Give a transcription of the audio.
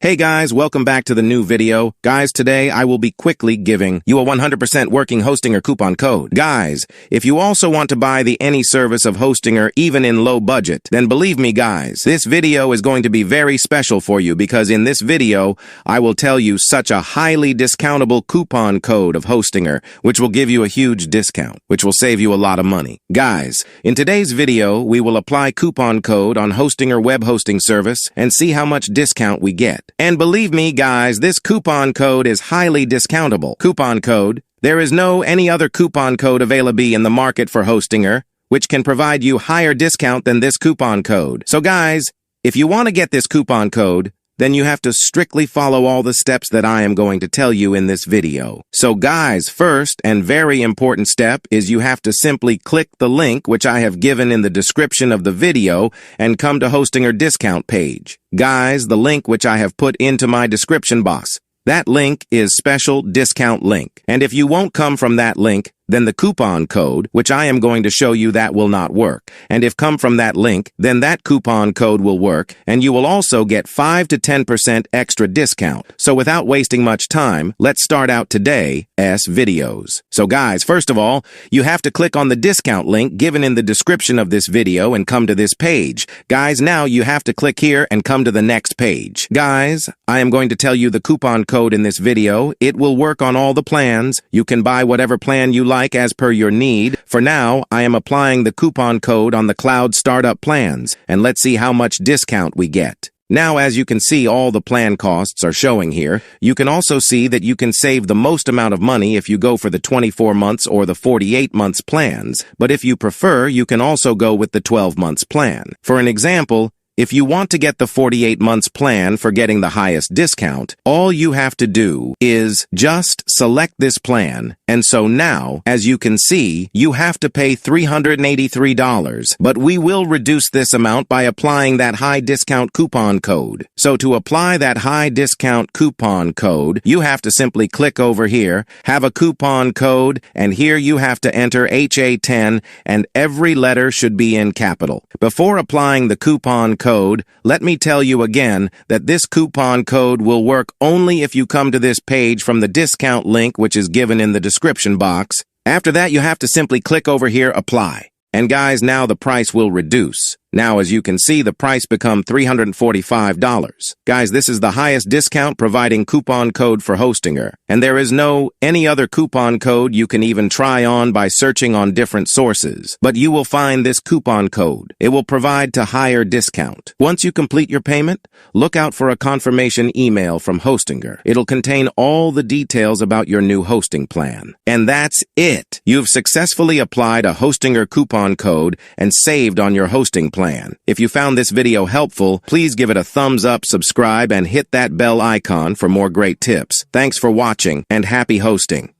Hey guys, welcome back to the new video. Guys, today I will be quickly giving you a 100% working Hostinger coupon code. Guys, if you also want to buy the any service of Hostinger even in low budget, then believe me guys, this video is going to be very special for you because in this video, I will tell you such a highly discountable coupon code of Hostinger, which will give you a huge discount, which will save you a lot of money. Guys, in today's video, we will apply coupon code on Hostinger web hosting service and see how much discount we get. And believe me, guys, this coupon code is highly discountable. Coupon code. There is no any other coupon code available in the market for Hostinger, which can provide you higher discount than this coupon code. So guys, if you want to get this coupon code, then you have to strictly follow all the steps that I am going to tell you in this video. So guys, first and very important step is you have to simply click the link which I have given in the description of the video and come to Hostinger discount page. Guys, the link which I have put into my description box. That link is special discount link. And if you won't come from that link, then the coupon code, which I am going to show you, that will not work. And if come from that link, then that coupon code will work, and you will also get 5 to 10% extra discount. So without wasting much time, let's start out today's videos. So guys, first of all, you have to click on the discount link given in the description of this video and come to this page. Guys, now you have to click here and come to the next page. Guys, I am going to tell you the coupon code in this video. It will work on all the plans. You can buy whatever plan you like as per your need. For now, I am applying the coupon code on the cloud startup plans, and let's see how much discount we get. Now, as you can see, all the plan costs are showing here. You can also see that you can save the most amount of money if you go for the 24 months or the 48 months plans, but if you prefer, you can also go with the 12 months plan. For an example, if you want to get the 48 months plan for getting the highest discount, all you have to do is just select this plan. And so now, as you can see, you have to pay $383, but we will reduce this amount by applying that high discount coupon code. So to apply that high discount coupon code, you have to simply click over here, have a coupon code, and here you have to enter HA10, and every letter should be in capital. Before applying the coupon code, let me tell you again that this coupon code will work only if you come to this page from the discount link which is given in the description box. After that, you have to simply click over here, apply. And guys, now the price will reduce. Now, as you can see, the price become $345. Guys, this is the highest discount providing coupon code for Hostinger. And there is no any other coupon code you can even try on by searching on different sources. But you will find this coupon code. It will provide to higher discount. Once you complete your payment, look out for a confirmation email from Hostinger. It'll contain all the details about your new hosting plan. And that's it. You've successfully applied a Hostinger coupon code and saved on your hosting plan. If you found this video helpful, please give it a thumbs up, subscribe, and hit that bell icon for more great tips. Thanks for watching, and happy hosting.